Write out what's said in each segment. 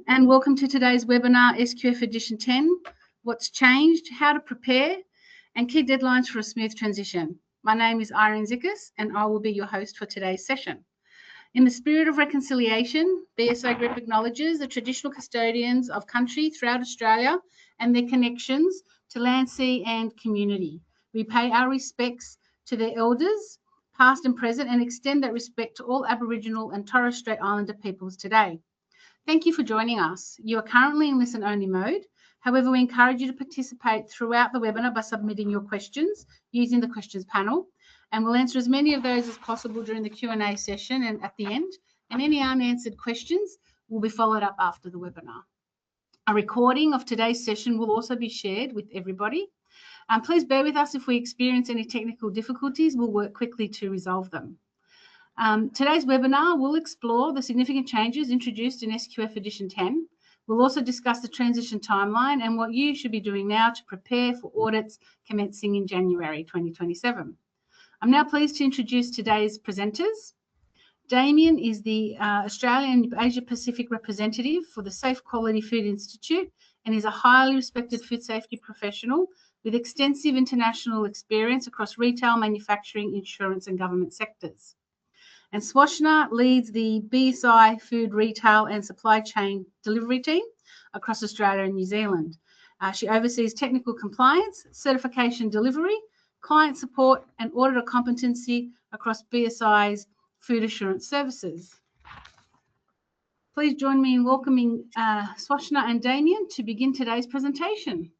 and welcome to today's webinar, SQF Edition 10, What's Changed, How to Prepare, and Key Deadlines for a Smooth Transition. My name is Irene Zickas, and I will be your host for today's session. In the spirit of reconciliation, BSI Group acknowledges the traditional custodians of country throughout Australia and their connections to land, sea, and community. We pay our respects to their elders, past and present, and extend that respect to all Aboriginal and Torres Strait Islander peoples today. Thank you for joining us. You are currently in listen-only mode. However, we encourage you to participate throughout the webinar by submitting your questions using the questions panel, and we'll answer as many of those as possible during the Q&A session and at the end, and any unanswered questions will be followed up after the webinar. A recording of today's session will also be shared with everybody. Please bear with us if we experience any technical difficulties. We'll work quickly to resolve them. Today's webinar will explore the significant changes introduced in SQF Edition 10. We'll also discuss the transition timeline and what you should be doing now to prepare for audits commencing in January 2027. I'm now pleased to introduce today's presenters. Damien is the Australian Asia Pacific representative for the Safe Quality Food Institute and is a highly respected food safety professional with extensive international experience across retail, manufacturing, insurance and government sectors. And Swashna leads the BSI Food Retail and Supply Chain Delivery team across Australia and New Zealand. She oversees technical compliance, certification delivery, client support and auditor competency across BSI's food assurance services. Please join me in welcoming Swashna and Damien to begin today's presentation.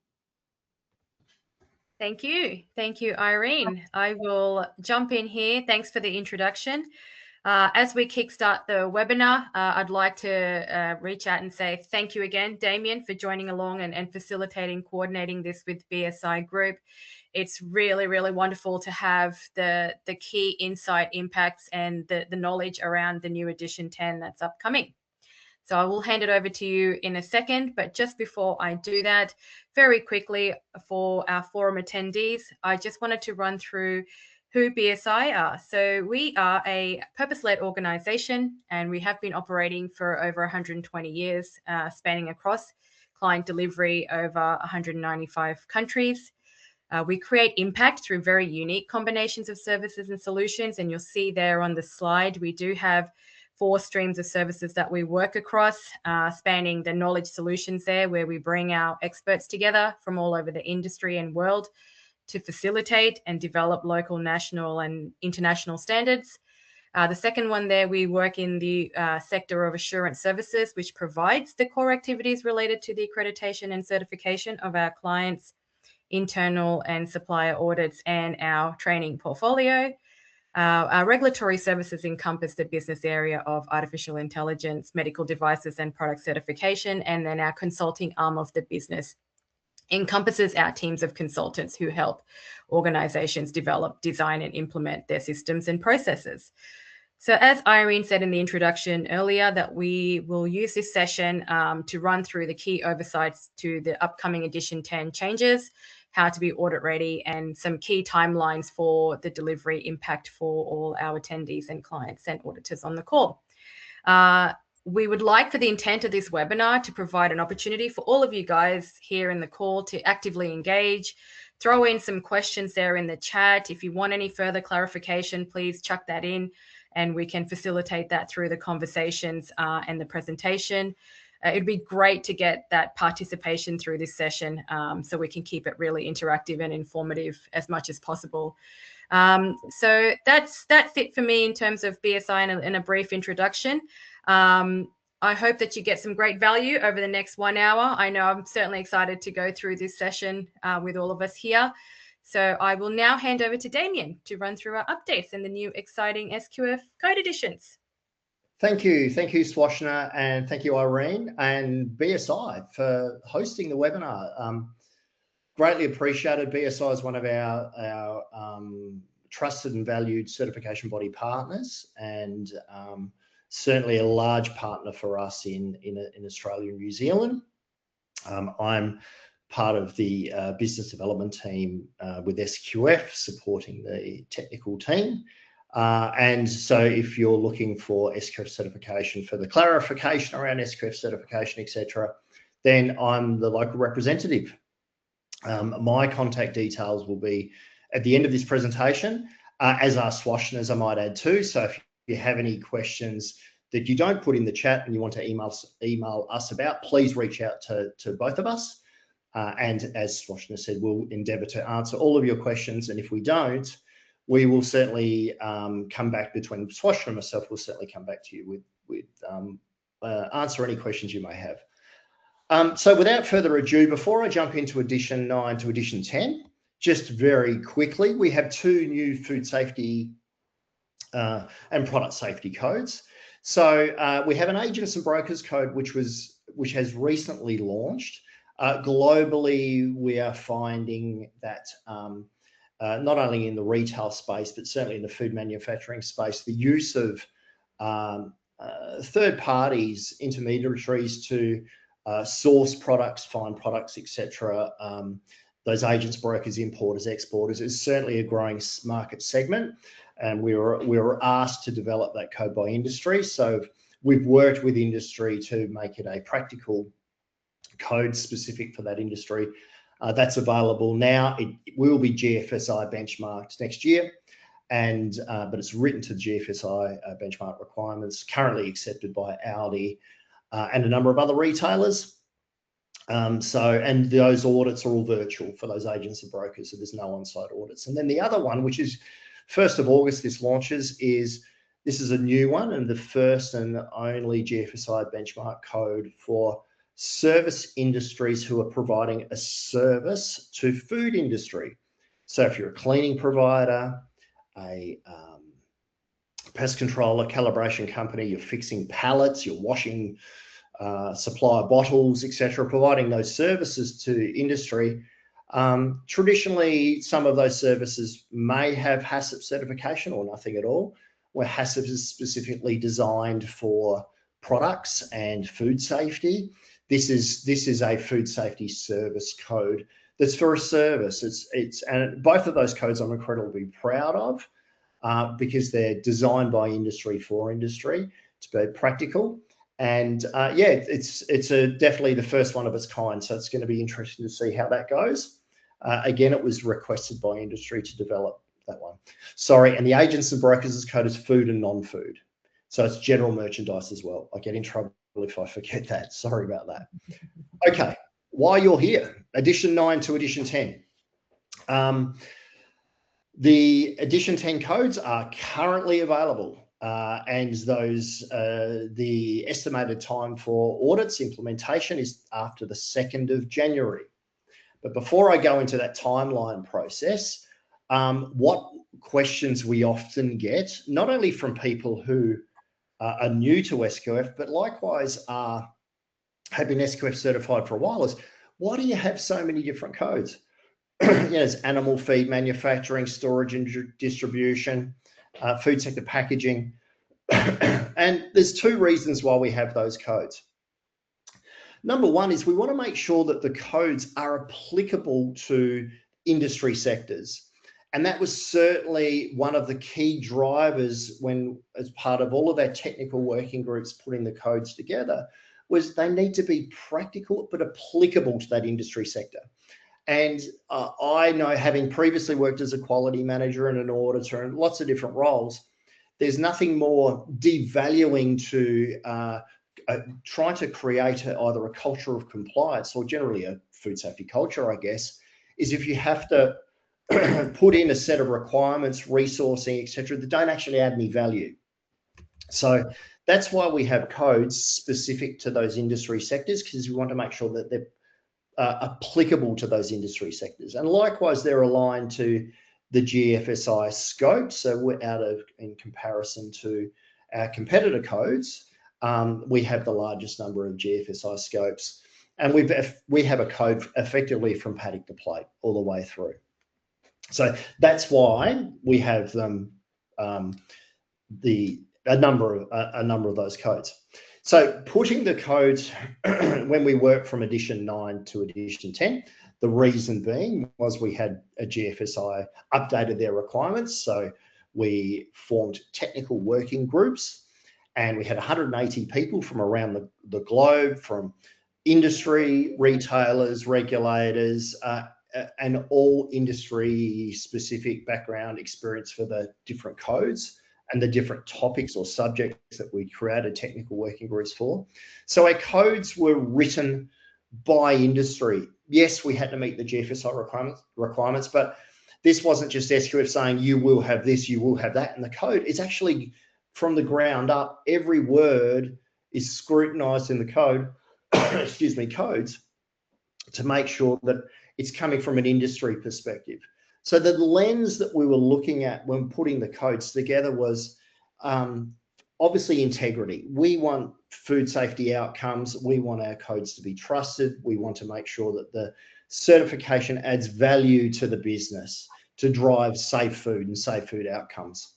Thank you. Thank you, Irene. I will jump in here. Thanks for the introduction. As we kickstart the webinar, I'd like to reach out and say thank you again, Damien, for joining along and facilitating, coordinating this with BSI Group. It's really, really wonderful to have the key insight impacts and the knowledge around the new Edition 10 that's upcoming. So I will hand it over to you in a second, but just before I do that, very quickly for our forum attendees, I just wanted to run through who BSI are. So we are a purpose-led organisation and we have been operating for over 120 years, spanning across client delivery over 195 countries. We create impact through very unique combinations of services and solutions, and you'll see there on the slide, we do have 4 streams of services that we work across, spanning the knowledge solutions there, where we bring our experts together from all over the industry and world to facilitate and develop local, national and international standards. The second one there, we work in the sector of assurance services, which provides the core activities related to the accreditation and certification of our clients' internal and supplier audits and our training portfolio. Our regulatory services encompass the business area of artificial intelligence, medical devices and product certification, and then our consulting arm of the business encompasses our teams of consultants who help organizations develop, design and implement their systems and processes. So as Irene said in the introduction earlier, that we will use this session to run through the key oversights to the upcoming Edition 10 changes, how to be audit ready, and some key timelines for the delivery impact for all our attendees and clients and auditors on the call. We would like for the intent of this webinar to provide an opportunity for all of you guys here in the call to actively engage, throw in some questions there in the chat. If you want any further clarification, please chuck that in and we can facilitate that through the conversations and the presentation. It'd be great to get that participation through this session so we can keep it really interactive and informative as much as possible. So that's it for me in terms of BSI in a brief introduction. I hope that you get some great value over the next 1 hour. I know I'm certainly excited to go through this session with all of us here. So I will now hand over to Damien to run through our updates and the new exciting SQF code editions. Thank you, Swashna, and thank you, Irene and BSI for hosting the webinar. Greatly appreciated. BSI is one of our trusted and valued certification body partners, and certainly a large partner for us in Australia and New Zealand. I'm part of the business development team with SQF, supporting the technical team. And so if you're looking for SQF certification, for the clarification around SQF certification, etc., then I'm the local representative. My contact details will be at the end of this presentation, as are Swashna's, I might add too. So if you have any questions that you don't put in the chat and you want to email us about, please reach out to both of us. And as Swashna said, we'll endeavour to answer all of your questions. And if we don't, we will certainly come back between Swashna and myself. We'll certainly come back to you with answer any questions you may have. So without further ado, before I jump into Edition 9 to Edition 10, just very quickly, we have two new food safety and product safety codes. So we have an agents and brokers code, which has recently launched. Globally, we are finding that not only in the retail space, but certainly in the food manufacturing space, the use of third parties, intermediaries to source products, find products, etc. Those agents, brokers, importers, exporters is certainly a growing market segment, and we were asked to develop that code by industry. So we've worked with industry to make it a practical code specific for that industry. That's available now. It will be GFSI benchmarked next year, and but it's written to GFSI benchmark requirements, currently accepted by Audit and a number of other retailers. And those audits are all virtual for those agents and brokers, so there's no on-site audits. And then the other one, which is 1st of August, this launches, this is a new one and the first and only GFSI benchmark code for service industries who are providing a service to food industry. So if you're a cleaning provider, a pest controller, calibration company, you're fixing pallets, you're washing supplier bottles, etc., providing those services to industry. Traditionally, some of those services may have HACCP certification or nothing at all, where HACCP is specifically designed for products and food safety. This is a food safety service code that's for a service. And both of those codes I'm incredibly proud of because they're designed by industry for industry to be practical. And yeah, it's definitely the first one of its kind. So it's going to be interesting to see how that goes. Again, it was requested by industry to develop that one. Sorry, and the agents and brokers code is food and non-food. So it's general merchandise as well. I get in trouble if I forget that. Sorry about that. Okay, while you're here, Edition 9 to Edition 10. The Edition 10 codes are currently available. And the estimated time for audits implementation is after the 2nd of January. But before I go into that timeline process, what questions we often get, not only from people who are new to SQF, but likewise have been SQF certified for a while, is why do you have so many different codes? There's animal feed manufacturing, storage and distribution, food sector packaging. And there's two reasons why we have those codes. Number one is we want to make sure that the codes are applicable to industry sectors. And that was certainly one of the key drivers when, as part of all of our technical working groups putting the codes together, was they need to be practical but applicable to that industry sector. And I know, having previously worked as a quality manager and an auditor and lots of different roles, there's nothing more devaluing to try to create either a culture of compliance or generally a food safety culture, I guess, is if you have to put in a set of requirements, resourcing, etc., that don't actually add any value. So that's why we have codes specific to those industry sectors, because we want to make sure that they're applicable to those industry sectors. And likewise, they're aligned to the GFSI scope. So we're in comparison to our competitor codes, we have the largest number of GFSI scopes. And we have a code effectively from paddock to plate all the way through. So that's why we have them, a number of those codes. So putting the codes, when we work from Edition 9 to Edition 10, the reason being was we had a GFSI updated their requirements. So we formed technical working groups, and we had 180 people from around the globe, from industry, retailers, regulators, and all industry specific background experience for the different codes and the different topics or subjects that we created technical working groups for. So our codes were written by industry. Yes, we had to meet the GFSI requirements, but this wasn't just SQF saying you will have this, you will have that in the code. It's actually from the ground up. Every word is scrutinized in the code, excuse me, codes, to make sure that it's coming from an industry perspective. So the lens that we were looking at when putting the codes together was obviously integrity. We want food safety outcomes. We want our codes to be trusted. We want to make sure that the certification adds value to the business to drive safe food and safe food outcomes.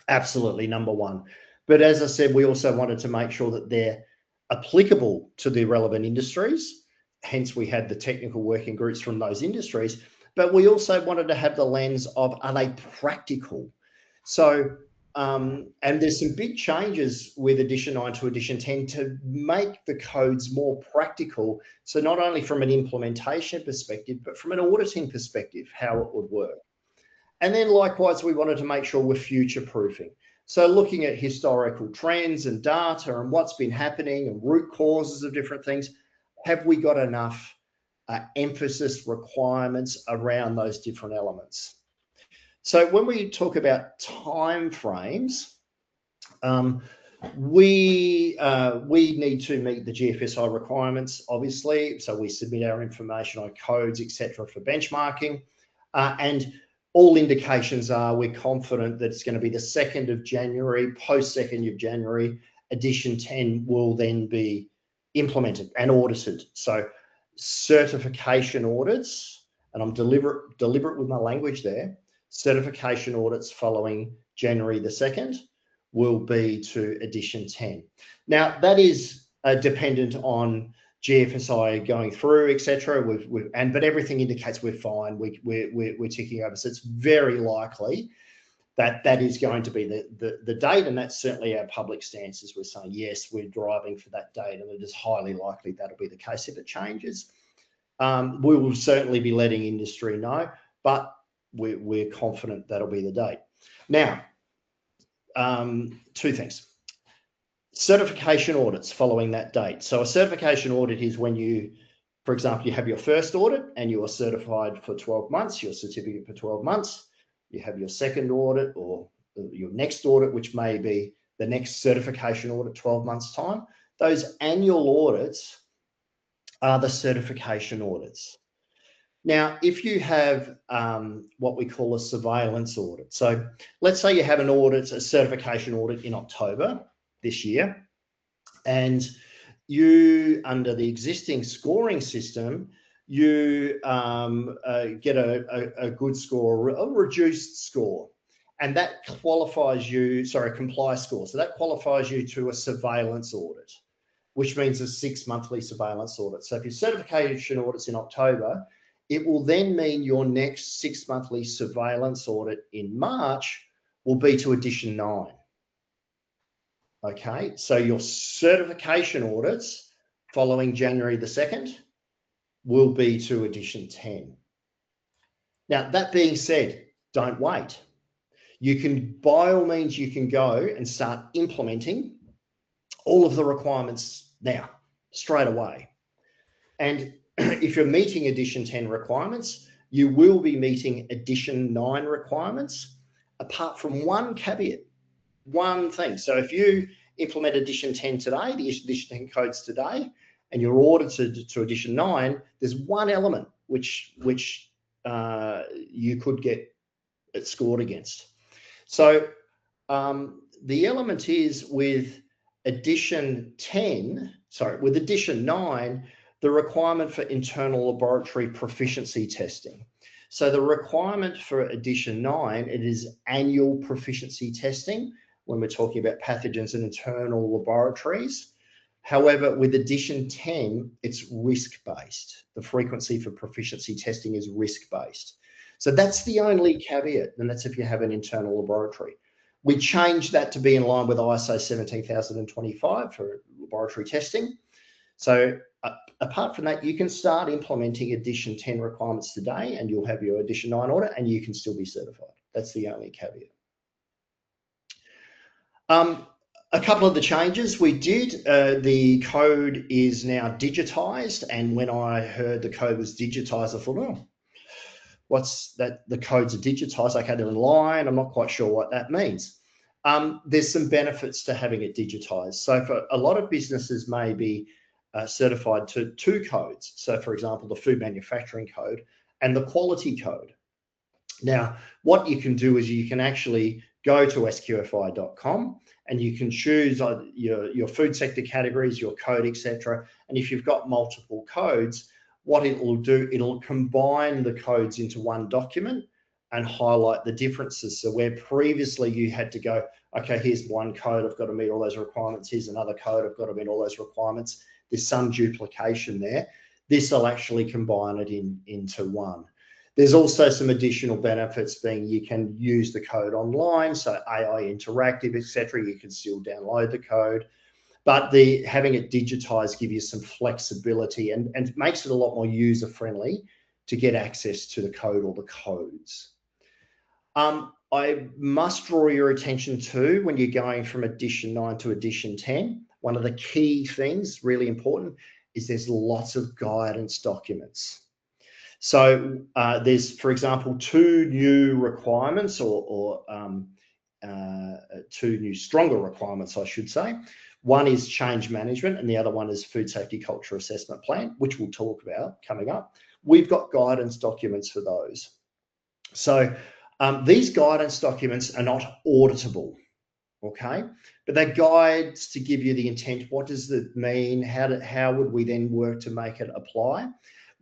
Absolutely, number one. But as I said, we also wanted to make sure that they're applicable to the relevant industries. Hence, we had the technical working groups from those industries. But we also wanted to have the lens of, are they practical? So, and there's some big changes with Edition 9 to Edition 10 to make the codes more practical. So not only from an implementation perspective, but from an auditing perspective, how it would work. And then likewise, we wanted to make sure we're future-proofing. So looking at historical trends and data and what's been happening and root causes of different things, have we got enough emphasis requirements around those different elements? So when we talk about time frames, we need to meet the GFSI requirements, obviously. So we submit our information on codes, etc., for benchmarking, and all indications are we're confident that it's going to be the 2nd of January, post 2nd of January, Edition 10 will then be implemented and audited. So certification audits, and I'm deliberate with my language there, certification audits following January the 2nd will be to Edition 10. Now, that is dependent on GFSI going through, etc. But everything indicates we're fine. We're ticking over. So it's very likely that that is going to be the date, and that's certainly our public stance. As we're saying, yes, we're driving for that date, and it is highly likely that'll be the case. If it changes, we will certainly be letting industry know, but we're confident that'll be the date. Now, two things. Certification audits following that date. So a certification audit is when you, for example, you have your first audit and you are certified for 12 months, your certificate for 12 months. You have your second audit or your next audit, which may be the next certification audit, 12 months time. Those annual audits are the certification audits. Now, if you have what we call a surveillance audit. So let's say you have an audit, a certification audit in October this year, and you, under the existing scoring system, you get a good score, a reduced score, and that qualifies you, sorry, a comply score. So that qualifies you to a surveillance audit, which means a 6 monthly surveillance audit. So if your certification audit's in October, it will then mean your next 6 monthly surveillance audit in March will be to Edition 9. Okay, so your certification audits following January the 2nd will be to Edition 10. Now, that being said, don't wait. You can, by all means, you can go and start implementing all of the requirements now, straight away. And if you're meeting Edition 10 requirements, you will be meeting Edition 9 requirements, apart from one caveat, one thing. So if you implement Edition 10 today, the Edition 10 codes today, and you're audited to Edition 9, there's one element which you could get it scored against. So the element is with Edition 10, sorry, with Edition 9, the requirement for internal laboratory proficiency testing. So the requirement for Edition 9, it is annual proficiency testing when we're talking about pathogens and internal laboratories. However, with Edition 10, it's risk-based. The frequency for proficiency testing is risk-based. So that's the only caveat, and that's if you have an internal laboratory. We changed that to be in line with ISO 17025 for laboratory testing. So apart from that, you can start implementing Edition 10 requirements today, and you'll have your Edition 9 audit, and you can still be certified. That's the only caveat. A couple of the changes we did, the code is now digitized, and when I heard the code was digitized, I thought, oh, what's that? The codes are digitized. Okay, they're in line. I'm not quite sure what that means. There's some benefits to having it digitized. So for a lot of businesses may be certified to 2 codes. So for example, the food manufacturing code and the quality code. Now, what you can do is you can actually go to sqfi.com and you can choose your food sector categories, your code, etc. And if you've got multiple codes, what it will do, it'll combine the codes into one document and highlight the differences. So where previously you had to go, okay, here's one code, I've got to meet all those requirements. Here's another code, I've got to meet all those requirements. There's some duplication there. This will actually combine it into one. There's also some additional benefits being you can use the code online, so AI interactive, etc. You can still download the code, but having it digitized gives you some flexibility and makes it a lot more user-friendly to get access to the code or the codes. I must draw your attention to, when you're going from Edition 9 to Edition 10, one of the key things, really important, is there's lots of guidance documents. So there's, for example, 2 new requirements or 2 new stronger requirements, I should say. One is change management and the other one is food safety culture assessment plan, which we'll talk about coming up. We've got guidance documents for those. So these guidance documents are not auditable, okay? But they're guides to give you the intent. What does it mean? How would we then work to make it apply?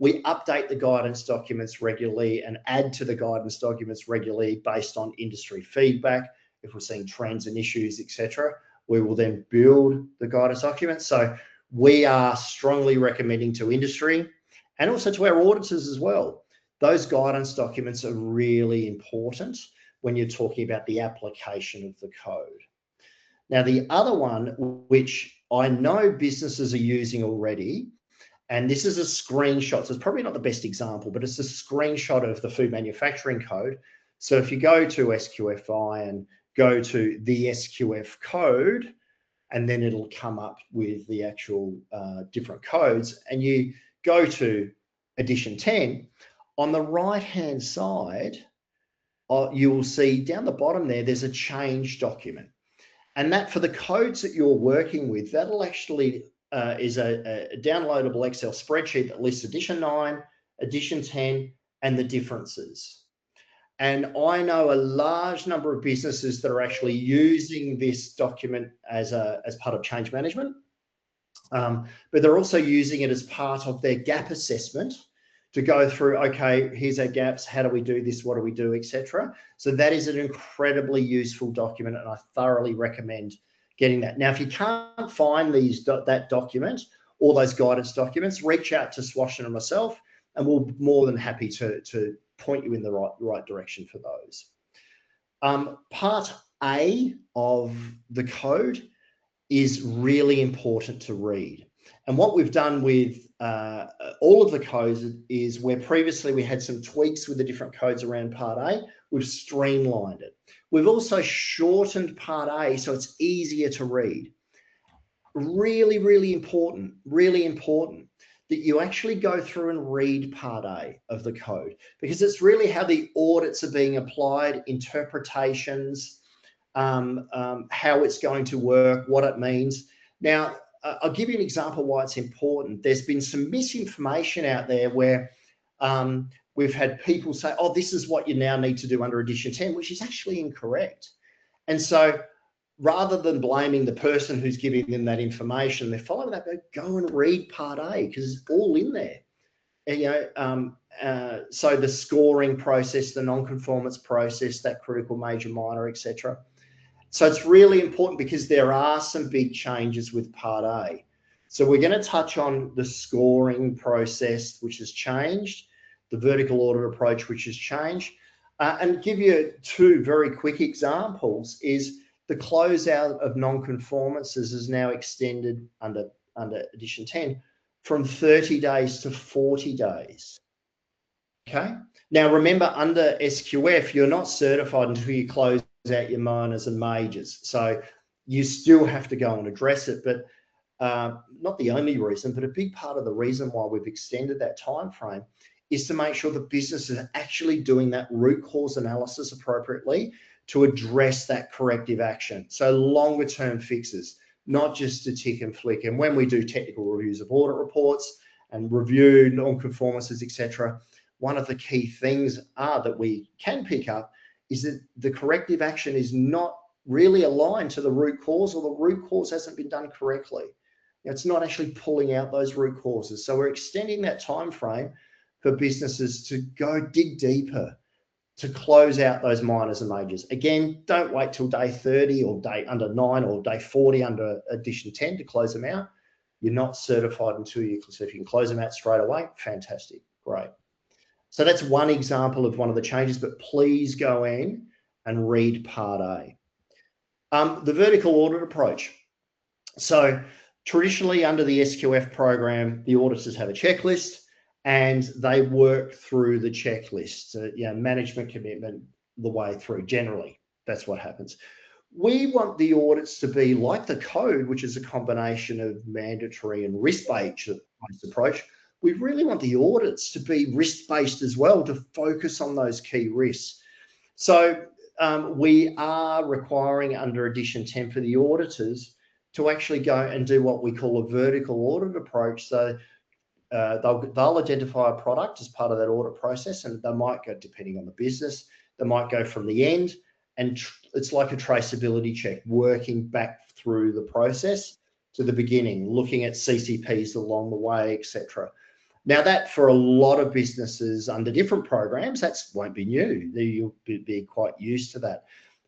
We update the guidance documents regularly and add to the guidance documents regularly based on industry feedback. If we're seeing trends and issues, etc., we will then build the guidance documents. So we are strongly recommending to industry and also to our auditors as well. Those guidance documents are really important when you're talking about the application of the code. Now, the other one, which I know businesses are using already, and this is a screenshot, so it's probably not the best example, but it's a screenshot of the food manufacturing code. So if you go to SQFI and go to the SQF code, and then it'll come up with the actual different codes, and you go to Edition 10, on the right-hand side, you will see down the bottom there's a change document. And that, for the codes that you're working with, that'll actually is a downloadable Excel spreadsheet that lists Edition 9, Edition 10, and the differences. And I know a large number of businesses that are actually using this document as part of change management, but they're also using it as part of their gap assessment to go through, okay, here's our gaps, how do we do this, what do we do, etc. So that is an incredibly useful document, and I thoroughly recommend getting that. Now, if you can't find that document or those guidance documents, reach out to Swashin and myself, and we'll be more than happy to point you in the right direction for those. Part A of the code is really important to read. And what we've done with all of the codes is, where previously we had some tweaks with the different codes around Part A, we've streamlined it. We've also shortened Part A so it's easier to read. Really, really important that you actually go through and read Part A of the code, because it's really how the audits are being applied, interpretations, how it's going to work, what it means. Now, I'll give you an example why it's important. There's been some misinformation out there where we've had people say, oh, this is what you now need to do under Edition 10, which is actually incorrect. And so rather than blaming the person who's giving them that information, they're following that, go and read Part A, because it's all in there. And, so the scoring process, the non-conformance process, that critical, major, minor, etc. So it's really important because there are some big changes with Part A. So we're going to touch on the scoring process, which has changed. the vertical audit approach, which has changed. And give you two very quick examples is the closeout of non-conformances is now extended under Edition 10 from 30 days to 40 days. Okay. Now, remember, under SQF, you're not certified until you close out your minors and majors. So you still have to go and address it. But not the only reason, but a big part of the reason why we've extended that time frame is to make sure the business is actually doing that root cause analysis appropriately to address that corrective action. So longer term fixes, not just to tick and flick. And when we do technical reviews of audit reports and review non-conformances, etc., one of the key things that we can pick up is that the corrective action is not really aligned to the root cause, or the root cause hasn't been done correctly. It's not actually pulling out those root causes. So we're extending that time frame for businesses to go dig deeper to close out those minors and majors. Again, don't wait till day 30 or day under 9 or day 40 under Edition 10 to close them out. You're not certified until you, so if you can close them out straight away, fantastic, great. So that's one example of one of the changes, but please go in and read Part A. The vertical audit approach. So traditionally under the SQF program, the auditors have a checklist and they work through the checklist, management commitment the way through. Generally, that's what happens. We want the audits to be like the code, which is a combination of mandatory and risk-based approach. We really want the audits to be risk-based as well, to focus on those key risks. So we are requiring under Edition 10 for the auditors to actually go and do what we call a vertical audit approach. So they'll identify a product as part of that audit process, and they might go, depending on the business, they might go from the end, and it's like a traceability check, working back through the process to the beginning, looking at CCPs along the way, etc. Now, that for a lot of businesses under different programs, that won't be new. You'll be quite used to that.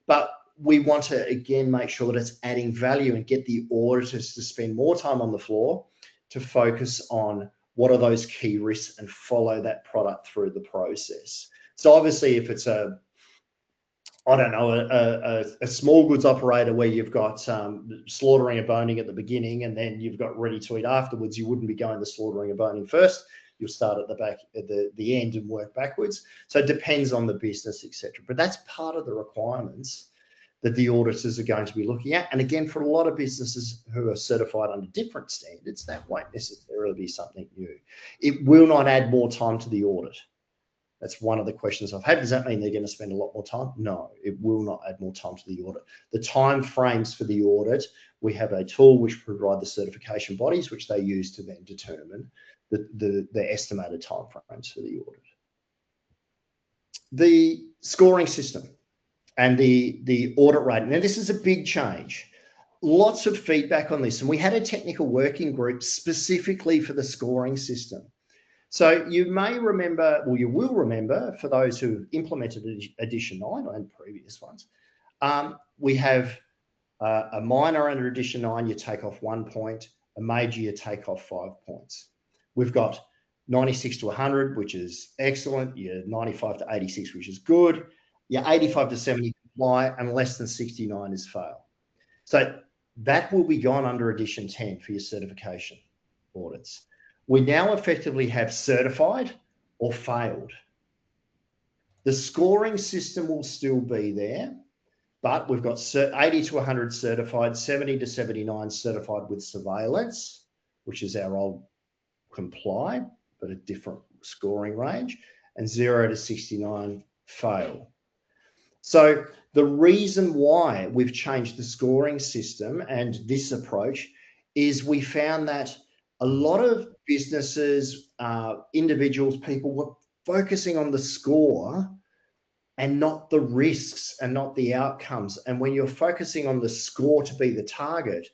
But we want to, again, make sure that it's adding value and get the auditors to spend more time on the floor to focus on what are those key risks and follow that product through the process. So obviously, if it's a small goods operator where you've got slaughtering and boning at the beginning and then you've got ready to eat afterwards, you wouldn't be going to slaughtering and boning first. You'll start at the back, at the end, and work backwards. So it depends on the business, etc. But that's part of the requirements that the auditors are going to be looking at. And again, for a lot of businesses who are certified under different standards, that won't necessarily be something new. It will not add more time to the audit. That's one of the questions I've had. Does that mean they're going to spend a lot more time? No, it will not add more time to the audit. The time frames for the audit, we have a tool which provide the certification bodies, which they use to then determine the estimated time frames for the audit. The scoring system and the audit rating. Now, this is a big change. Lots of feedback on this, and we had a technical working group specifically for the scoring system. So you may remember, or you will remember, for those who implemented Edition 9 and previous ones, we have a minor under Edition 9, you take off 1 point, a major, you take off 5 points. We've got 96 to 100, which is excellent. You're 95 to 86, which is good. You're 85 to 70 comply, and less than 69 is fail. So that will be gone under Edition 10 for your certification audits. We now effectively have certified or failed. The scoring system will still be there, but we've got 80 to 100 certified, 70 to 79 certified with surveillance, which is our old comply, but a different scoring range, and 0 to 69 fail. So the reason why we've changed the scoring system and this approach is we found that a lot of businesses, individuals, people were focusing on the score and not the risks and not the outcomes. And when you're focusing on the score to be the target,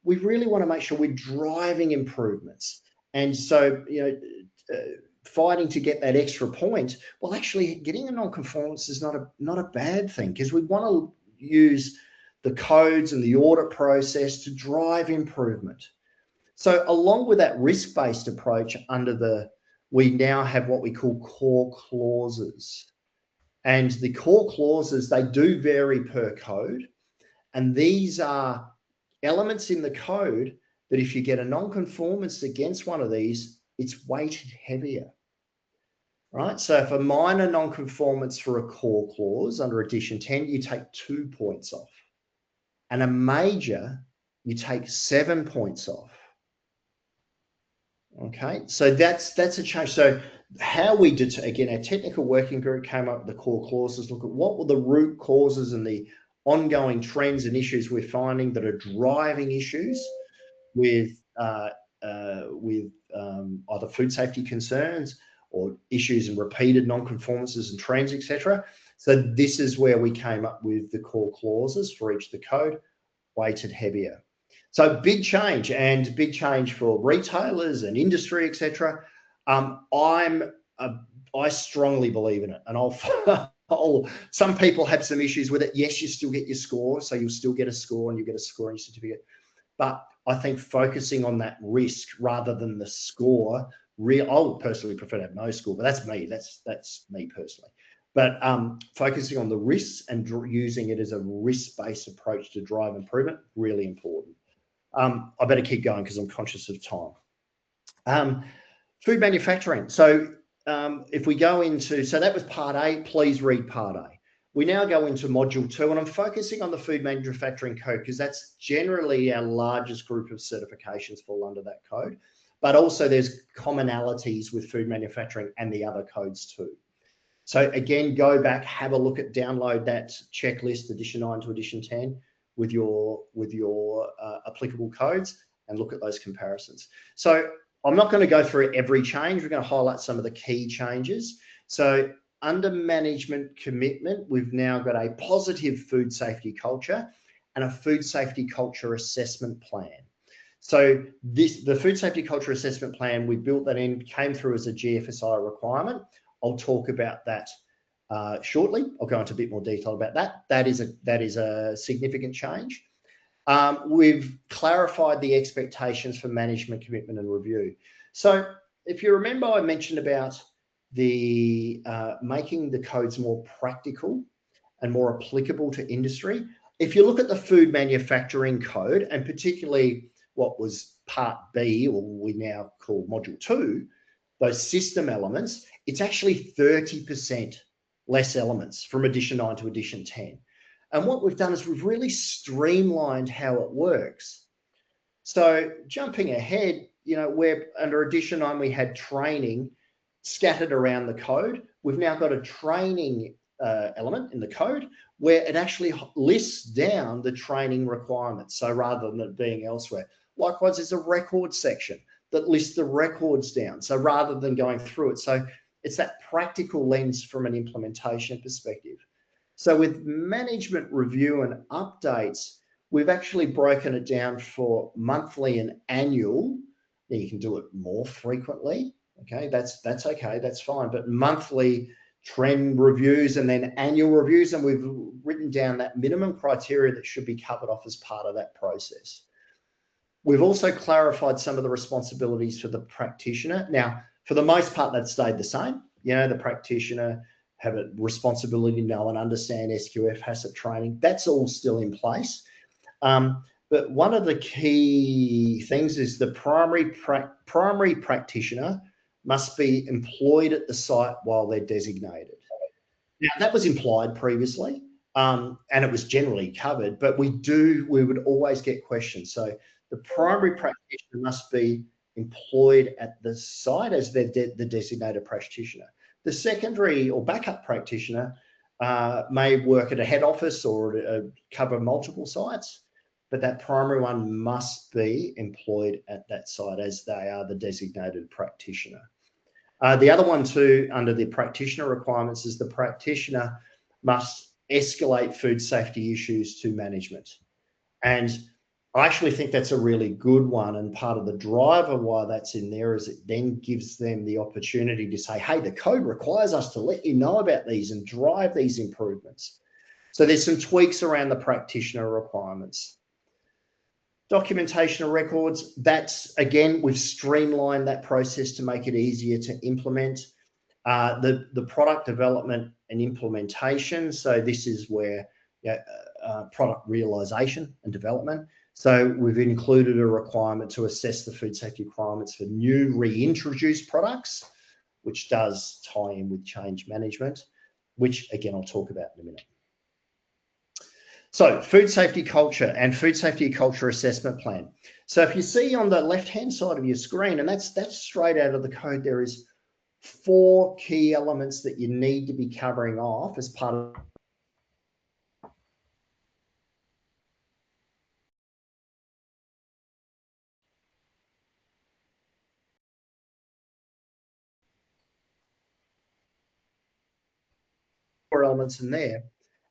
we really want to make sure we're driving improvements. And so, fighting to get that extra point, well, actually getting a non-conformance is not a bad thing, because we want to use the codes and the audit process to drive improvement. So along with that risk-based approach under the we now have what we call core clauses. And the core clauses, they do vary per code. And these are elements in the code that if you get a non-conformance against one of these, it's weighted heavier, right? So if a minor non-conformance for a core clause under Edition 10, you take 2 points off. And a major, you take 7 points off. Okay, so that's a change. So how we did, again, our technical working group came up with the core clauses, look at what were the root causes and the ongoing trends and issues we're finding that are driving issues with either food safety concerns or issues and repeated non-conformances and trends, etc. So this is where we came up with the core clauses for each of the code, weighted heavier. So big change, and big change for retailers and industry, etc. I strongly believe in it, and some people have some issues with it. Yes, you still get your score, so you'll still get a score and you get a scoring certificate. But I think focusing on that risk rather than the score, I would personally prefer to have no score, but that's me. That's me personally. But focusing on the risks and using it as a risk-based approach to drive improvement, really important. I better keep going because I'm conscious of time. Food manufacturing. So if we go into, so that was part A, please read part A. We now go into module 2, and I'm focusing on the food manufacturing code because that's generally our largest group of certifications fall under that code. But also there's commonalities with food manufacturing and the other codes too. So again, go back, have a look at, download that checklist, Edition 9 to Edition 10, with your applicable codes, and look at those comparisons. So I'm not going to go through every change. We're going to highlight some of the key changes. So under management commitment, we've now got a positive food safety culture and a food safety culture assessment plan. So the food safety culture assessment plan, we built that in, came through as a GFSI requirement. I'll talk about that shortly. I'll go into a bit more detail about that. That is a significant change. We've clarified the expectations for management commitment and review. So if you remember, I mentioned about the making the codes more practical and more applicable to industry. If you look at the food manufacturing code, and particularly what was part B, or we now call module 2, those system elements, it's actually 30% less elements from Edition 9 to Edition 10. And what we've done is we've really streamlined how it works. So jumping ahead, where under Edition 9 we had training scattered around the code, we've now got a training element in the code where it actually lists down the training requirements. So rather than it being elsewhere. Likewise, there's a record section that lists the records down. So rather than going through it, so it's that practical lens from an implementation perspective. So with management review and updates, we've actually broken it down for monthly and annual. Now you can do it more frequently. Okay, that's okay, that's fine. But monthly trend reviews and then annual reviews, and we've written down that minimum criteria that should be covered off as part of that process. We've also clarified some of the responsibilities for the practitioner. Now, for the most part, that stayed the same. The practitioner have a responsibility to know and understand SQF HACCP training. That's all still in place. But one of the key things is the primary practitioner must be employed at the site while they're designated. Now, that was implied previously, and it was generally covered, but we would always get questions. So the primary practitioner must be employed at the site as the designated practitioner. The secondary or backup practitioner may work at a head office or cover multiple sites, but that primary one must be employed at that site as they are the designated practitioner. The other one too, under the practitioner requirements, is the practitioner must escalate food safety issues to management. And I actually think that's a really good one, and part of the driver why that's in there is it then gives them the opportunity to say, hey, the code requires us to let you know about these and drive these improvements. So there's some tweaks around the practitioner requirements. Documentation of records, that's, again, we've streamlined that process to make it easier to implement. The product development and implementation, so this is where product realization and development. So we've included a requirement to assess the food safety requirements for new reintroduced products, which does tie in with change management, which again, I'll talk about in a minute. So food safety culture and food safety culture assessment plan. So if you see on the left-hand side of your screen, and that's straight out of the code, there is 4 key elements that you need to be covering off as part of elements in there.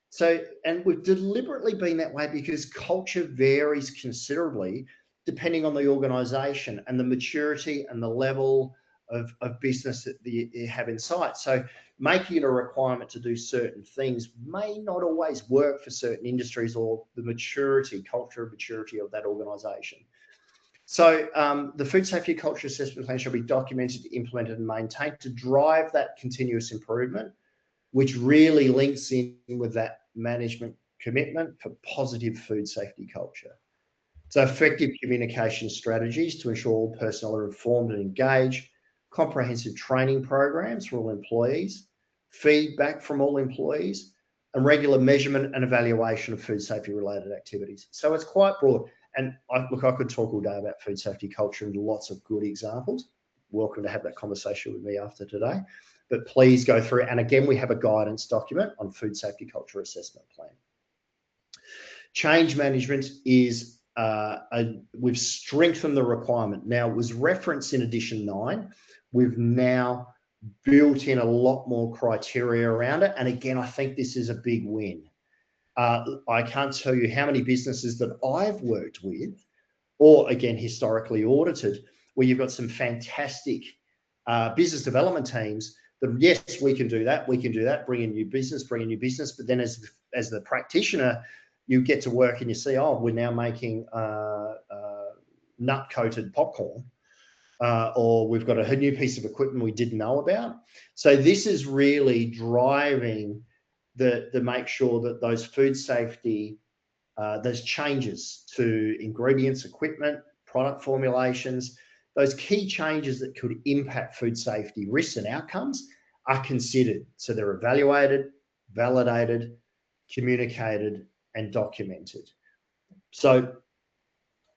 So, and we've deliberately been that way because culture varies considerably depending on the organization and the maturity and the level of business that you have in sight. So making it a requirement to do certain things may not always work for certain industries or the maturity, culture of maturity of that organization. So the food safety culture assessment plan shall be documented, implemented and maintained to drive that continuous improvement, which really links in with that management commitment for positive food safety culture. So effective communication strategies to ensure all personnel are informed and engaged, comprehensive training programs for all employees, feedback from all employees, and regular measurement and evaluation of food safety related activities. So it's quite broad. And I could talk all day about food safety culture and lots of good examples. Welcome to have that conversation with me after today. But please go through it. And again, we have a guidance document on food safety culture assessment plan. Change management is, we've strengthened the requirement. Now, it was referenced in edition 9. We've now built in a lot more criteria around it. And again, I think this is a big win. I can't tell you how many businesses that I've worked with, or again, historically audited, where you've got some fantastic business development teams that, yes, we can do that, bring in new business, but then as the practitioner, you get to work and you see, oh, we're now making nut-coated popcorn, or we've got a new piece of equipment we didn't know about. So this is really driving the make sure that those food safety, those changes to ingredients, equipment, product formulations, those key changes that could impact food safety risks and outcomes are considered. So they're evaluated, validated, communicated, and documented. So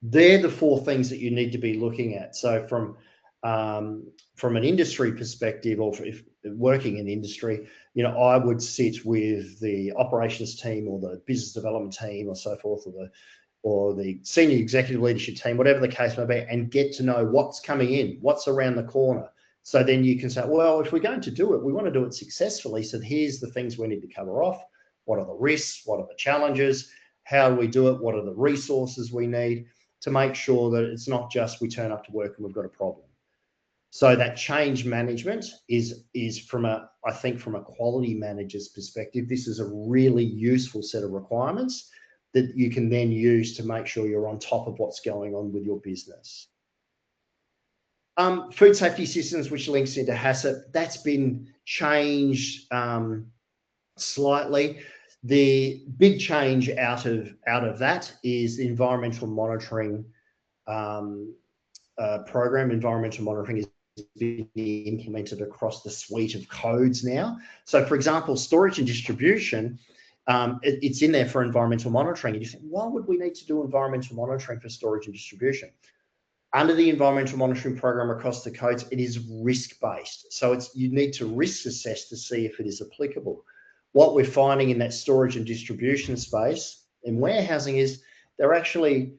they're the 4 things that you need to be looking at. So from an industry perspective, or if working in industry, I would sit with the operations team or the business development team or so forth, or the senior executive leadership team, whatever the case may be, and get to know what's coming in, what's around the corner. So then you can say, well, if we're going to do it, we want to do it successfully. So here's the things we need to cover off. What are the risks? What are the challenges? How do we do it? What are the resources we need to make sure that it's not just we turn up to work and we've got a problem. So that change management is I think from a quality manager's perspective, this is a really useful set of requirements that you can then use to make sure you're on top of what's going on with your business. Food safety systems, which links into HACCP, that's been changed slightly. The big change out of that is the environmental monitoring program. Environmental monitoring is being implemented across the suite of codes now. So, for example, storage and distribution, it's in there for environmental monitoring. And you think, why would we need to do environmental monitoring for storage and distribution? Under the environmental monitoring program across the codes, it is risk-based. So you need to risk assess to see if it is applicable. What we're finding in that storage and distribution space in warehousing is they're actually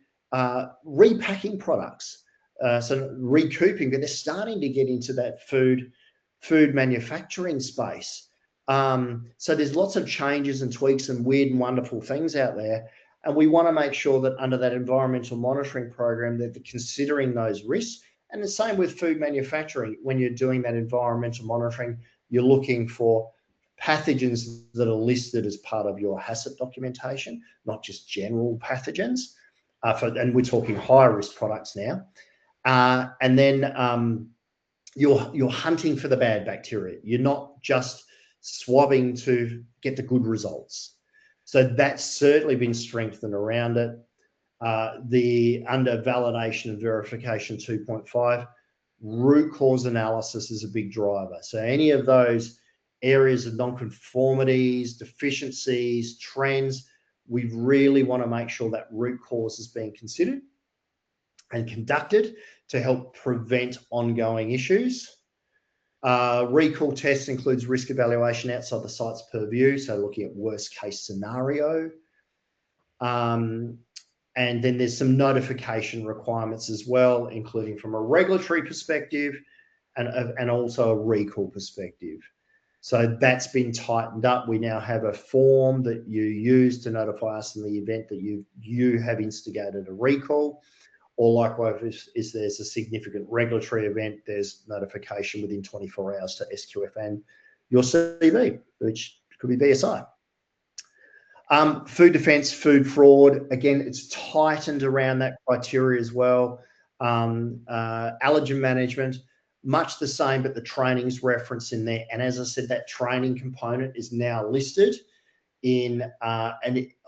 repacking products, so recouping, but they're starting to get into that food manufacturing space. So there's lots of changes and tweaks and weird and wonderful things out there. And we want to make sure that under that environmental monitoring program, that they're considering those risks. And the same with food manufacturing. When you're doing that environmental monitoring, you're looking for pathogens that are listed as part of your HACCP documentation, not just general pathogens. and we're talking higher risk products now. And then you're hunting for the bad bacteria. You're not just swabbing to get the good results. So that's certainly been strengthened around it. The under validation and verification 2.5, root cause analysis is a big driver. So any of those areas of non-conformities, deficiencies, trends, we really want to make sure that root cause is being considered and conducted to help prevent ongoing issues. Recall test includes risk evaluation outside the site's purview, so looking at worst case scenario. And then there's some notification requirements as well, including from a regulatory perspective and also a recall perspective. So that's been tightened up. We now have a form that you use to notify us in the event that you have instigated a recall, or likewise, if there's a significant regulatory event, there's notification within 24 hours to SQF and your CV, which could be BSI. Food defense, food fraud, again, it's tightened around that criteria as well. Allergen management, much the same, but the training's referenced in there. And as I said, that training component is now listed in,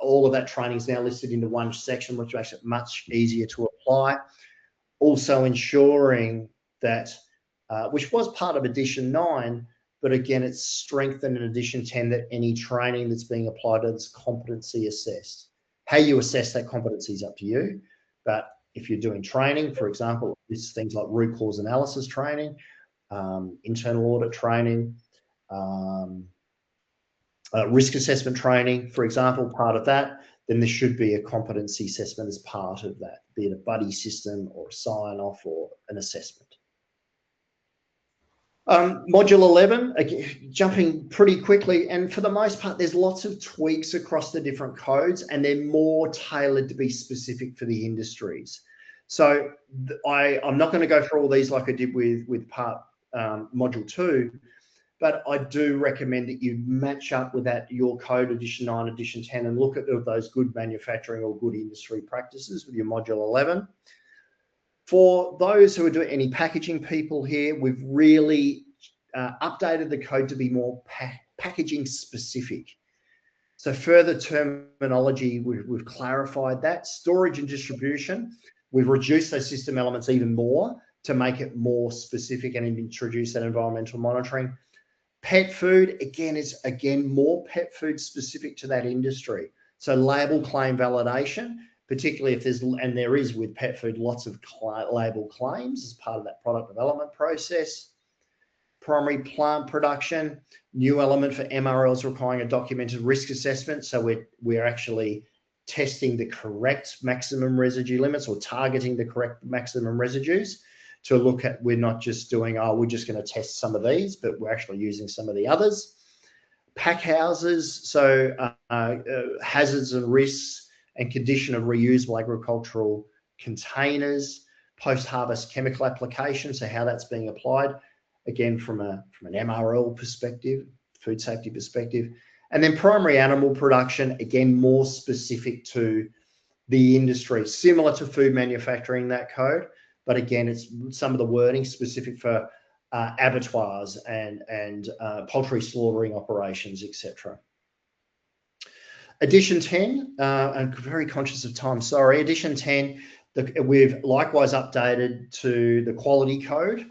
all of that training is now listed into one section, which makes it much easier to apply. Also ensuring that, which was part of Edition 9, but again, it's strengthened in Edition 10 that any training that's being applied is competency assessed. How you assess that competency is up to you, but if you're doing training, for example, it's things like root cause analysis training, internal audit training, risk assessment training, for example, part of that, then there should be a competency assessment as part of that, be it a buddy system or a sign-off or an assessment. Module 11, again, jumping pretty quickly, and for the most part, there's lots of tweaks across the different codes, and they're more tailored to be specific for the industries. So I'm not going to go through all these like I did with part module 2, but I do recommend that you match up with your code, Edition 9, Edition 10, and look at those good manufacturing or good industry practices with your module 11. For those who are doing any packaging people here, we've really updated the code to be more packaging specific. So further terminology, we've clarified that. Storage and distribution, we've reduced those system elements even more to make it more specific and introduce that environmental monitoring. Pet food, again, is more pet food specific to that industry. So label claim validation, particularly if there is with pet food, lots of label claims as part of that product development process. Primary plant production, new element for MRLs requiring a documented risk assessment. So we're actually testing the correct maximum residue limits or targeting the correct maximum residues to look at, we're not just doing, we're just going to test some of these, but we're actually using some of the others. Pack houses, so hazards and risks and condition of reusable agricultural containers, post-harvest chemical application, so how that's being applied, again, from an MRL perspective, food safety perspective. And then primary animal production, again, more specific to the industry, similar to food manufacturing, that code, but again, it's some of the wording specific for abattoirs and poultry slaughtering operations, etc. Edition 10, I'm very conscious of time, sorry. Edition 10, we've likewise updated to the quality code.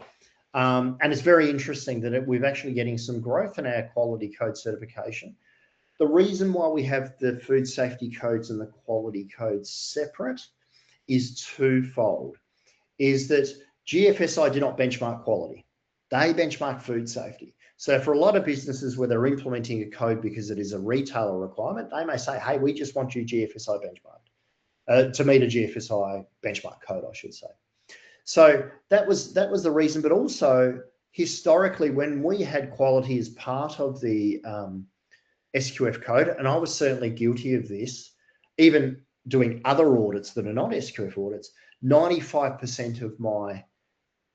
And it's very interesting that we're actually getting some growth in our quality code certification. The reason why we have the food safety codes and the quality codes separate is twofold. Is that GFSI do not benchmark quality. They benchmark food safety. So for a lot of businesses where they're implementing a code because it is a retailer requirement, they may say, hey, we just want you GFSI benchmarked, to meet a GFSI benchmark code, I should say. So that was the reason, but also historically when we had quality as part of the SQF code, and I was certainly guilty of this, even doing other audits that are not SQF audits, 95%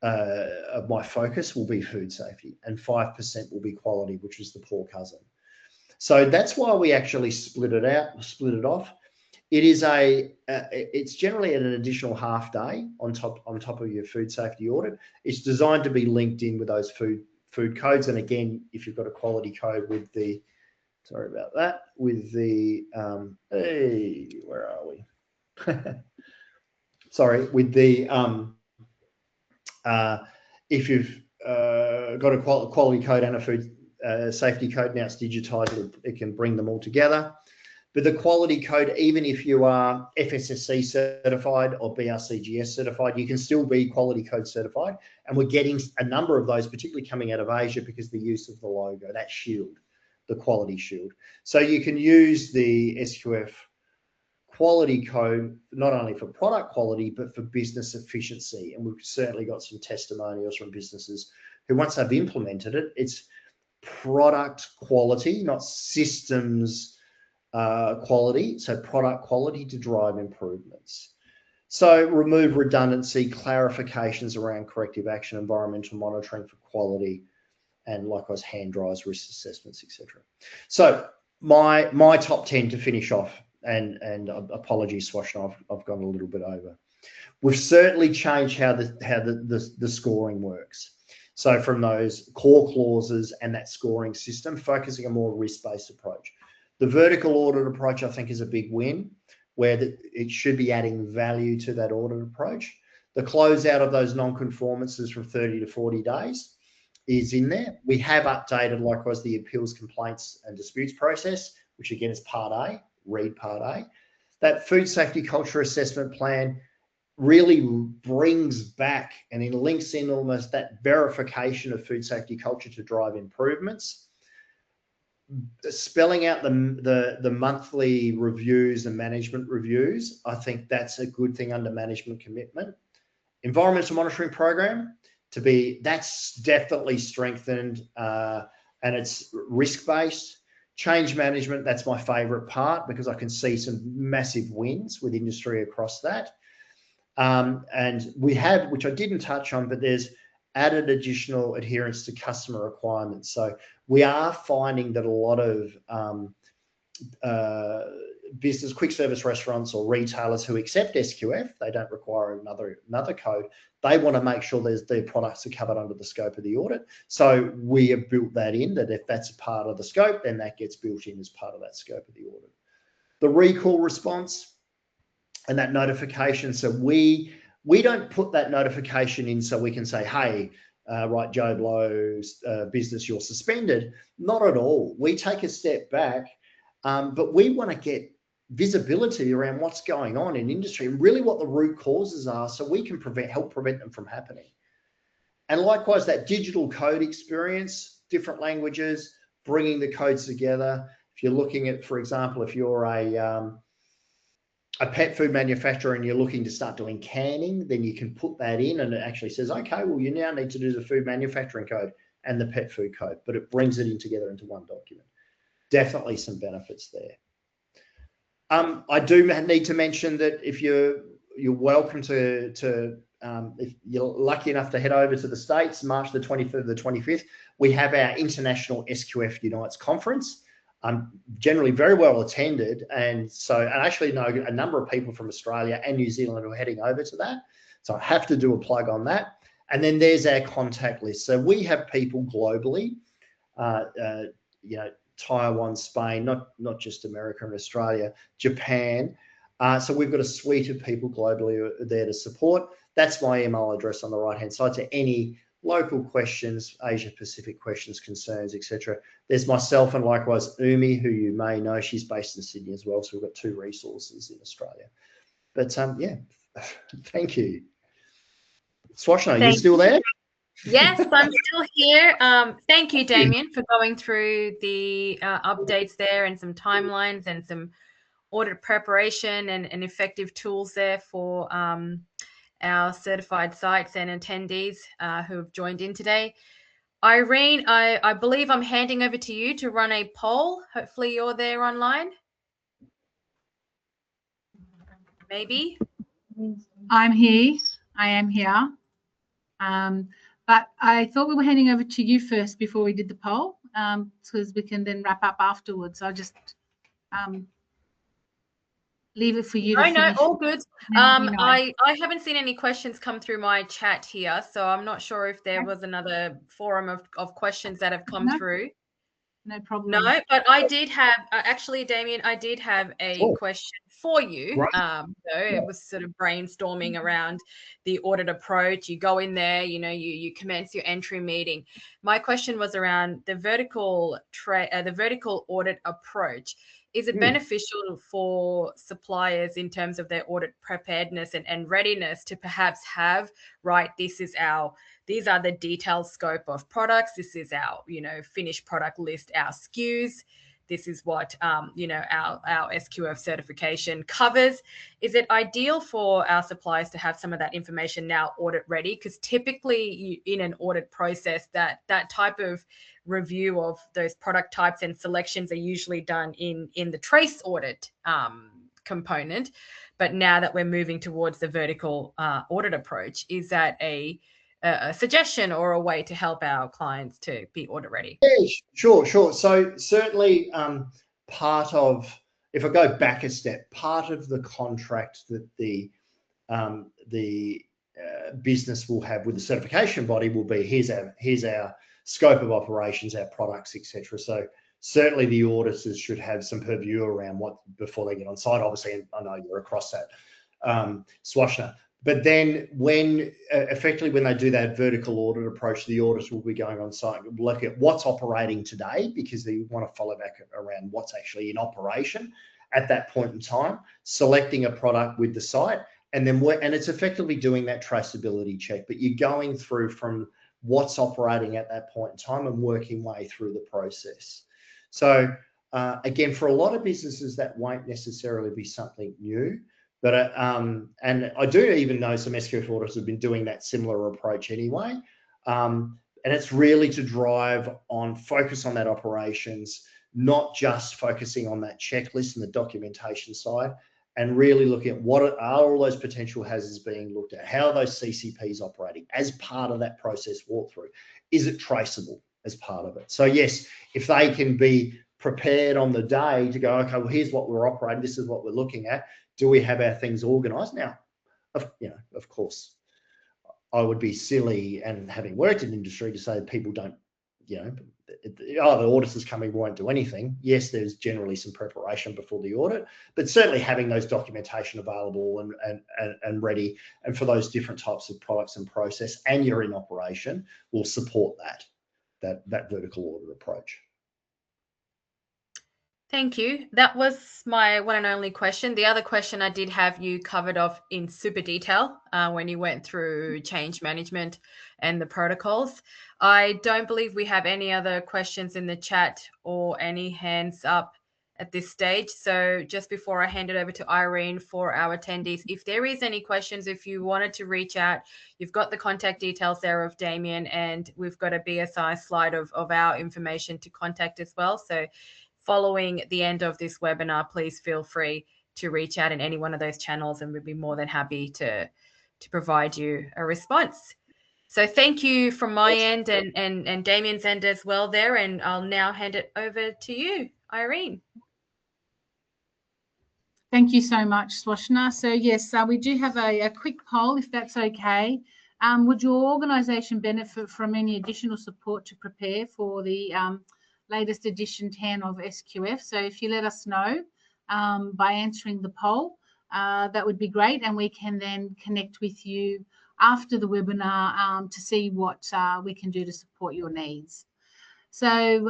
of my focus will be food safety and 5% will be quality, which was the poor cousin. So that's why we actually split it off. It's generally an additional half day on top of your food safety audit. It's designed to be linked in with those food codes. And again, if you've got a quality code with the, sorry about that, with the, hey, where are we? Sorry, with the, if you've got a quality code and a food safety code, now it's digitized, it can bring them all together. But the quality code, even if you are FSSC certified or BRCGS certified, you can still be quality code certified. And we're getting a number of those, particularly coming out of Asia, because the use of the logo, that shield, the quality shield. So you can use the SQF quality code, not only for product quality, but for business efficiency. And we've certainly got some testimonials from businesses who, once they've implemented it, it's product quality, not systems quality, so product quality to drive improvements. So remove redundancy, clarifications around corrective action, environmental monitoring for quality, and likewise hand dryers, risk assessments, etc. So my top 10 to finish off, and apologies, Swashna, I've gone a little bit over. We've certainly changed how the scoring works. So from those core clauses and that scoring system, focusing on a more risk-based approach. The vertical audit approach, I think, is a big win, where it should be adding value to that audit approach. The closeout of those non-conformances from 30 to 40 days is in there. We have updated, likewise, the appeals, complaints and disputes process, which again is part A, read part A. That food safety culture assessment plan really brings back and it links in almost that verification of food safety culture to drive improvements. Spelling out the monthly reviews and management reviews, I think that's a good thing under management commitment. Environmental monitoring program that's definitely strengthened, and it's risk-based. Change management, that's my favorite part because I can see some massive wins with industry across that. And we have, which I didn't touch on, but there's added additional adherence to customer requirements. So we are finding that a lot of business, quick service restaurants or retailers who accept SQF, they don't require another code. They want to make sure their products are covered under the scope of the audit. So we have built that in, that if that's a part of the scope, then that gets built in as part of that scope of the audit. The recall response and that notification. So we don't put that notification in so we can say, hey, right, Joe Blow's business, you're suspended. Not at all. We take a step back, but we want to get visibility around what's going on in industry and really what the root causes are so we can help prevent them from happening. And likewise, that digital code experience, different languages, bringing the codes together. If you're looking at, for example, if you're a pet food manufacturer and you're looking to start doing canning, then you can put that in and it actually says, okay, well, you now need to do the food manufacturing code and the pet food code, but it brings it in together into one document. Definitely some benefits there. I do need to mention that if you're welcome to if you're lucky enough to head over to the States, March the 23rd to the 25th, we have our International SQF Unites conference. Generally very well attended, and so I actually know a number of people from Australia and New Zealand who are heading over to that. So I have to do a plug on that. And then there's our contact list. So we have people globally, Taiwan, Spain, not just America and Australia, Japan. So we've got a suite of people globally there to support. That's my email address on the right-hand side to any local questions, Asia Pacific questions, concerns, etc. There's myself and likewise Umi, who you may know. She's based in Sydney as well. So we've got two resources in Australia. But yeah, thank you. Swashna, are you still there? Yes, I'm still here. Thank you, Damien, for going through the updates there and some timelines and some audit preparation and effective tools there for our certified sites and attendees who have joined in today. Irene, I believe I'm handing over to you to run a poll. Hopefully you're there online. Maybe. I'm here. I am here. But I thought we were handing over to you first before we did the poll, because we can then wrap up afterwards. I'll just leave it for you to No, finish. all good. Let me know. I haven't seen any questions come through my chat here, so I'm not sure if there was another forum of questions that have come through. No problem. No, but I did have, actually, Damien, I did have a question for you. Right. So it was sort of brainstorming around the audit approach. You go in there, you know, you commence your entry meeting. My question was around the vertical audit approach. Is it beneficial for suppliers in terms of their audit preparedness and readiness to perhaps have, right, these are the detailed scope of products. This is our, you know, finished product list, our SKUs. This is what, you know, our SQF certification covers. Is it ideal for our suppliers to have some of that information now audit ready? Because typically in an audit process, that type of review of those product types and selections are usually done in the trace audit component. But now that we're moving towards the vertical audit approach, is that a suggestion or a way to help our clients to be audit ready? Yeah, sure. So certainly part of, if I go back a step, part of the contract that the business will have with the certification body will be, here's our scope of operations, our products, etc. So certainly the auditors should have some purview around what before they get on site. Obviously, and I know you're across that, Swashna. But then when effectively when they do that vertical audit approach, the auditor will be going on site and look at what's operating today, because they want to follow back around what's actually in operation at that point in time, selecting a product with the site, and then and it's effectively doing that traceability check. But you're going through from what's operating at that point in time and working way through the process. So again, for a lot of businesses, that won't necessarily be something new. But and I do even know some SQF auditors have been doing that similar approach anyway. And it's really to drive on focus on that operations, not just focusing on that checklist and the documentation side, and really looking at what are all those potential hazards being looked at, how are those CCPs operating as part of that process walkthrough. Is it traceable as part of it? So yes, if they can be prepared on the day to go, okay, well, here's what we're operating, this is what we're looking at. Do we have our things organized? Now, of course, I would be silly, and having worked in industry, to say that people don't, the auditors coming won't do anything. Yes, there's generally some preparation before the audit, but certainly having those documentation available and ready, and for those different types of products and process, and you're in operation, will support that vertical audit approach. Thank you. That was my one and only question. The other question I did have you covered off in super detail when you went through change management and the protocols. I don't believe we have any other questions in the chat or any hands up at this stage. So just before I hand it over to Irene for our attendees, if there is any questions, if you wanted to reach out, you've got the contact details there of Damien, and we've got a BSI slide of our information to contact as well. So following the end of this webinar, please feel free to reach out in any one of those channels, and we'd be more than happy to provide you a response. So thank you from my end and Damien's end as well there, and I'll now hand it over to you, Irene. Thank you so much, Swashna. So yes, we do have a quick poll, if that's okay. Would your organisation benefit from any additional support to prepare for the latest edition 10 of SQF? So if you let us know by answering the poll, that would be great, and we can then connect with you after the webinar to see what we can do to support your needs. So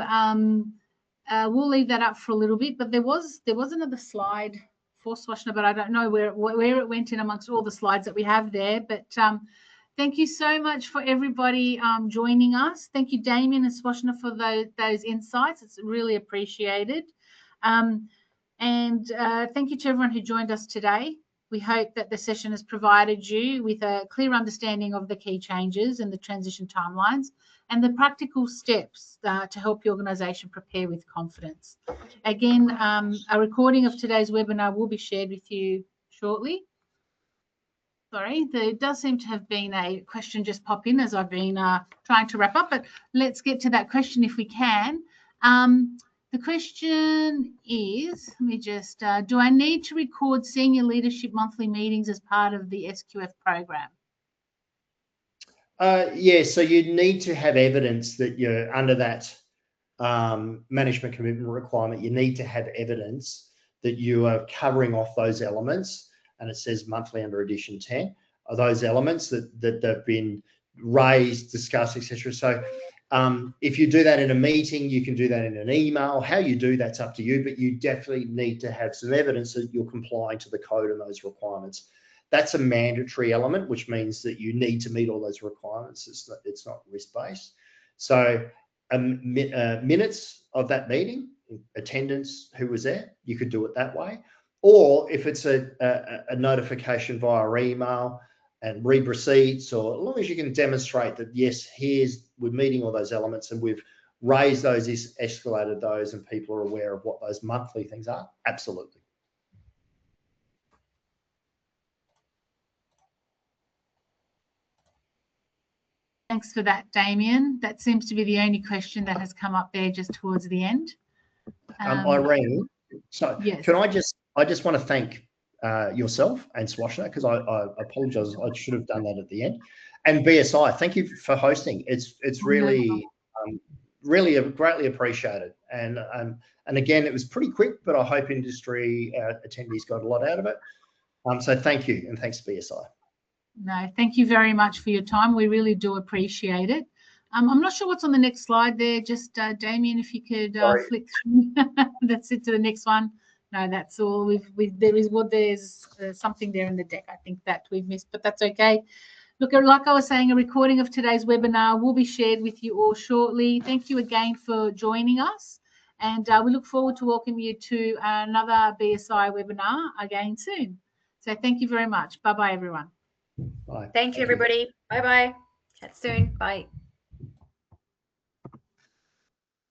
we'll leave that up for a little bit, but there was another slide for Swashna, but I don't know where it went in amongst all the slides that we have there. But thank you so much for everybody joining us. Thank you, Damien and Swashna, for those insights. It's really appreciated. And thank you to everyone who joined us today. We hope that the session has provided you with a clear understanding of the key changes and the transition timelines and the practical steps to help your organisation prepare with confidence. Again, a recording of today's webinar will be shared with you shortly. Sorry, there does seem to have been a question just pop in as I've been trying to wrap up, but let's get to that question if we can. The question is, let me just, do I need to record senior leadership monthly meetings as part of the SQF program? Yeah, so you need to have evidence that you're under that management commitment requirement. You need to have evidence that you are covering off those elements, and it says monthly under edition 10 are those elements that have been raised, discussed, etc. So if you do that in a meeting, you can do that in an email. How you do that's up to you, but you definitely need to have some evidence that you're complying to the code and those requirements. That's a mandatory element, which means that you need to meet all those requirements. It's not risk-based. So minutes of that meeting, attendance, who was there, you could do it that way. Or if it's a notification via email and read receipts, or as long as you can demonstrate that, yes, we're meeting all those elements and we've raised those, escalated those, and people are aware of what those monthly things are, absolutely. Thanks for that, Damien. That seems to be the only question that has come up there just towards the end. Irene, so yes. can I just want to thank yourself and Swashna, because I apologise, I should have done that at the end, and BSI. Thank you for hosting. It's really really greatly appreciated, and again, it was pretty quick, but I hope industry attendees got a lot out of it. So thank you, and thanks to BSI. No, thank you very much for your time. We really do appreciate it. I'm not sure what's on the next slide there. Just Damien, if you could flick through. That's it to the next one. No, that's all. There's something there in the deck, I think, that we've missed, but that's okay. Look, like I was saying, a recording of today's webinar will be shared with you all shortly. Thank you again for joining us, and we look forward to welcoming you to another BSI webinar again soon. So thank you very much. Bye-bye, everyone. Bye. Thank you, everybody. Bye-bye. Chat soon. Bye.